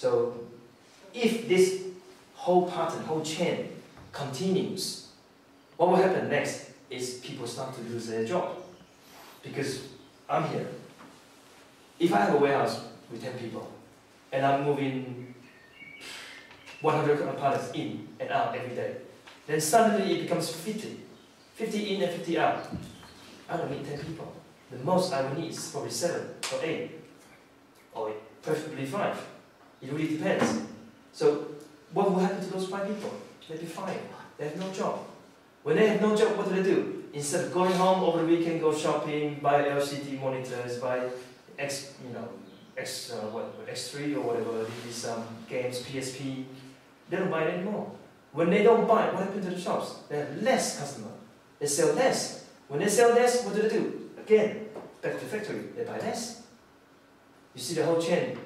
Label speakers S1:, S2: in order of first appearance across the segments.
S1: So if this whole pattern, whole chain continues, what will happen next is people start to lose their job. Because I'm here. If I have a warehouse with 10 people, and I'm moving 100 pallets in and out every day, then suddenly it becomes 50. 50 in and 50 out. I don't need 10 people. The most I will need is probably 7 or 8, or preferably 5. It really depends. So what will happen to those 5 people? They'll be fired. They have no job. When they have no job, what do? Instead of going home over the weekend, go shopping, buy LCD monitors, buy X3 or whatever, these games, PSP, they don't buy it anymore. When they don't buy, what happens to the shops? They have less customer. They sell less. When they sell less, what do? Again, back to the factory, they buy less. You see the whole chain,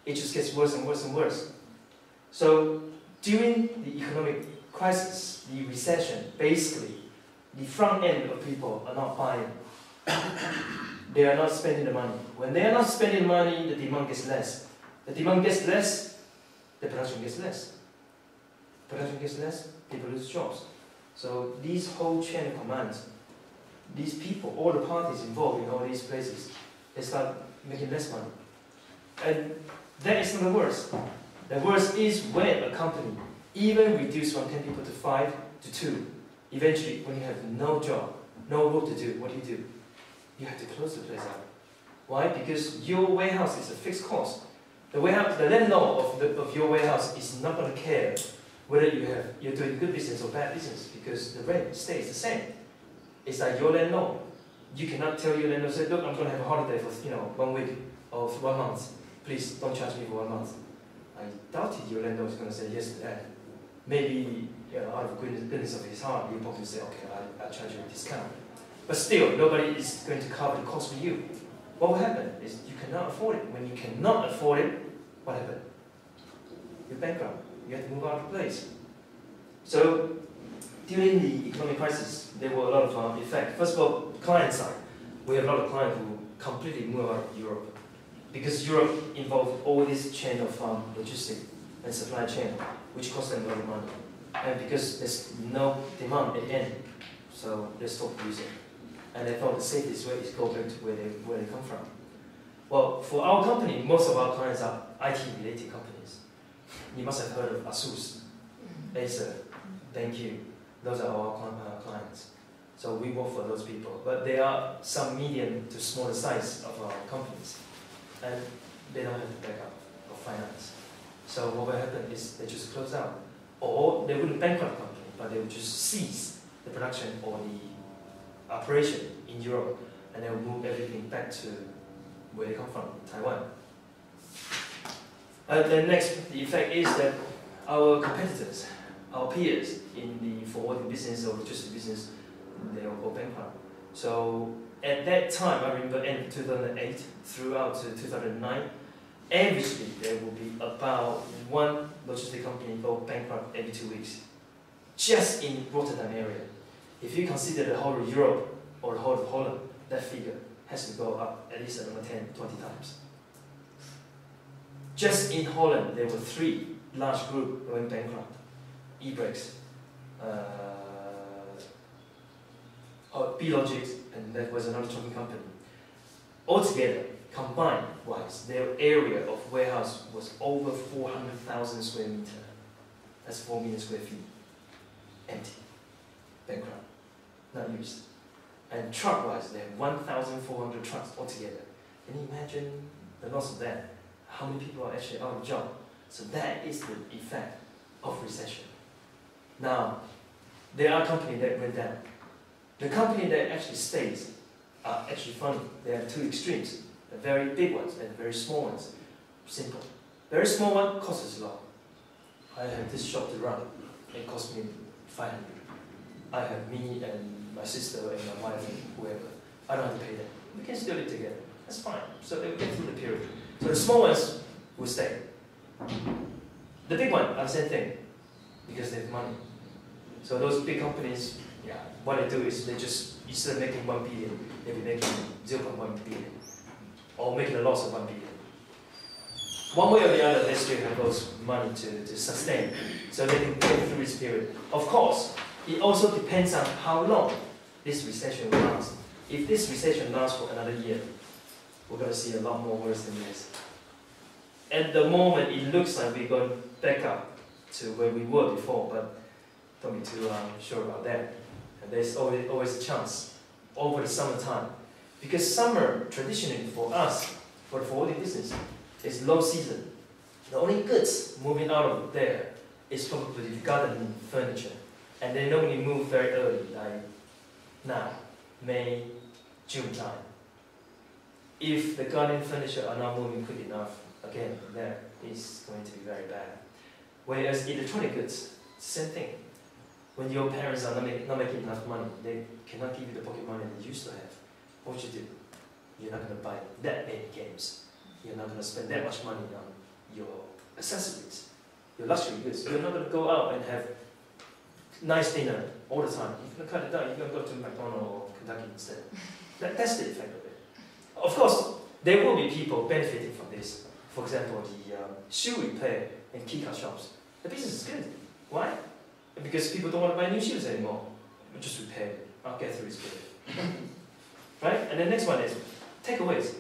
S1: it just gets worse and worse and worse. So during the economic crisis, the recession, basically, the front end of people are not buying. They are not spending the money. When they are not spending money, the demand gets less. The demand gets less, the production gets less. Production gets less, people lose jobs. So these whole chain of commands, these people, all the parties involved in all these places, they start making less money. And that is not the worst. The worst is when a company even reduce from 10 people to 5 to 2. Eventually, when you have no job, no work to do, what do? You have to close the place out. Why? Because your warehouse is a fixed cost. The landlord of your warehouse is not going to care whether you're doing good business or bad business, because the rent stays the same. It's like your landlord. You cannot tell your landlord, say, look, I'm going to have a holiday for 1 week or 1 month. Please don't charge me for 1 month. I doubted your landlord is going to say yes to that. Maybe out of goodness of his heart, he'll probably say, okay, I'll charge you a discount. But still, nobody is going to cover the cost for you. What will happen is you cannot afford it. When you cannot afford it, what happens? You're bankrupt. You have to move out of the place. So during the economic crisis, there were a lot of effects. First of all, client side. We have a lot of clients who completely move out of Europe, because Europe involved all this chain of logistics and supply chain, which cost them a lot of money. And because there's no demand at the end, so they stopped using. And they thought the safest way is go back to where they come from. Well, for our company, most of our clients are IT-related companies. You must have heard of ASUS, Acer, BenQ. Those are our clients. So we work for those people. But there are some medium to smaller size of our companies, and they don't have the backup of finance. So what will happen is they just close down. Or they wouldn't bankrupt the company, but they would just cease the production or the operation in Europe, and they will move everything back to where they come from, Taiwan. The effect is that our competitors, our peers in the forwarding business or logistics business, they all go bankrupt. So at that time, I remember end of 2008 throughout to 2009, averagely there will be about 1 logistics company go bankrupt every 2 weeks, just in Rotterdam area. If you consider the whole of Europe or the whole of Holland, that figure has to go up at least another 10, 20 times. Just in Holland, there were 3 large groups going bankrupt. E-Brakes, B-Logics, and that was another trucking company. Altogether, combined-wise, their area of warehouse was over 400,000 square meters. That's 4 million square feet. Empty. Bankrupt. Not used. And truck-wise, they have 1,400 trucks altogether. Can you imagine the loss of that? How many people are actually out of job? So that is the effect of recession. Now, there are companies that went down. The company that actually stays are actually funny. They have 2 extremes. The very big ones and very small ones. Simple. Very small one costs us a lot. I have this shop to run. It costs me 500. I have me and my sister and my wife and whoever. I don't have to pay them. We can still live together. That's fine. So they will get through the period. So the small ones will stay. The big one are the same thing, because they have money. So those big companies, what they do is they just, instead of making 1 billion, they'll be making 0.1 billion, or making a loss of 1 billion. one way or the other, they still have those money to sustain, so they can get through this period. Of course, it also depends on how long this recession will last. If this recession lasts for another year, we're going to see a lot more worse than this. At the moment, it looks like we're going back up to where we were before, but don't be too sure about that. And there's always a chance over the summertime. Because summer, traditionally for us, for the forwarding business, is low season. The only goods moving out of there is probably the garden furniture. And they normally move very early, like now, May, June time. If the garden furniture are not moving quick enough, again, that is going to be very bad. Whereas electronic goods, same thing. When your parents are not making enough money, they cannot give you the pocket money they used to have. What you do? You're not going to buy that many games. You're not going to spend that much money on your accessories, your luxury goods. You're not going to go out and have nice dinner all the time. You're going to cut it down. You're going to go to McDonald's or Kentucky instead. That's the effect of it. Of course, there will be people benefiting from this. For example, the shoe repair and keycard shops. The business is good. Why? Because people don't want to buy new shoes anymore. Just repair it. I'll get through this period. Right? And the next one is takeaways.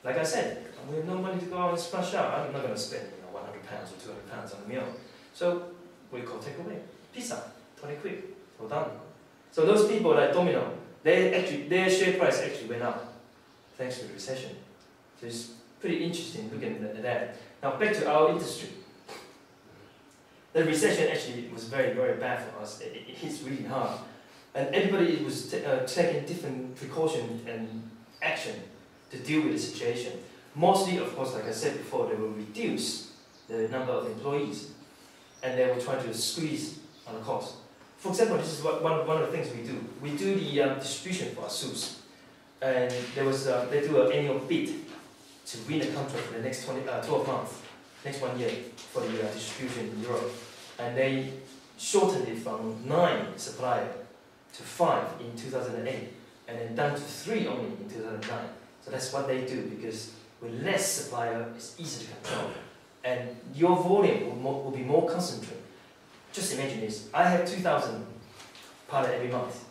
S1: Like I said, we have no money to go out and splash out. I'm not going to spend £100 or £200 on a meal. So we call takeaway. Pizza, 20 quid, so done. So those people like Domino, their share price actually went up thanks to the recession. So it's pretty interesting looking at that. Now back to our industry. The recession actually was very, very bad for us. It hits really hard. And everybody was taking different precautions and action to deal with the situation. Mostly, of course, like I said before, they will reduce the number of employees and they will try to squeeze on the cost. For example, this is one of the things we do. We do the distribution for our suits. And there was, they do an annual bid to win a contract for the next 12 months, next 1 year for the distribution in Europe. And they shortened it from 9 suppliers to 5 in 2008, and then down to 3 only in 2009. So that's what they do, because with less supplier, it's easy to control. And your volume will be more concentrated. Just imagine this, I have 2,000 pallet every month.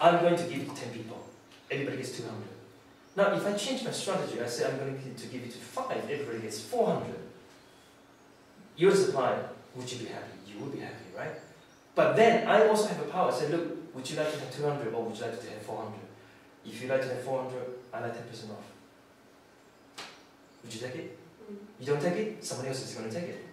S1: I'm going to give it to 10 people. Everybody gets 200. Now, if I change my strategy, I say I'm going to give it to 5, everybody gets 400. You're the supplier, would you be happy? You would be happy, right? But then, I also have a power. I say, look, would you like to have 200 or would you like to have 400? If you like to have 400, I like 10% off. Would you take it? You don't take it, somebody else is going to take it.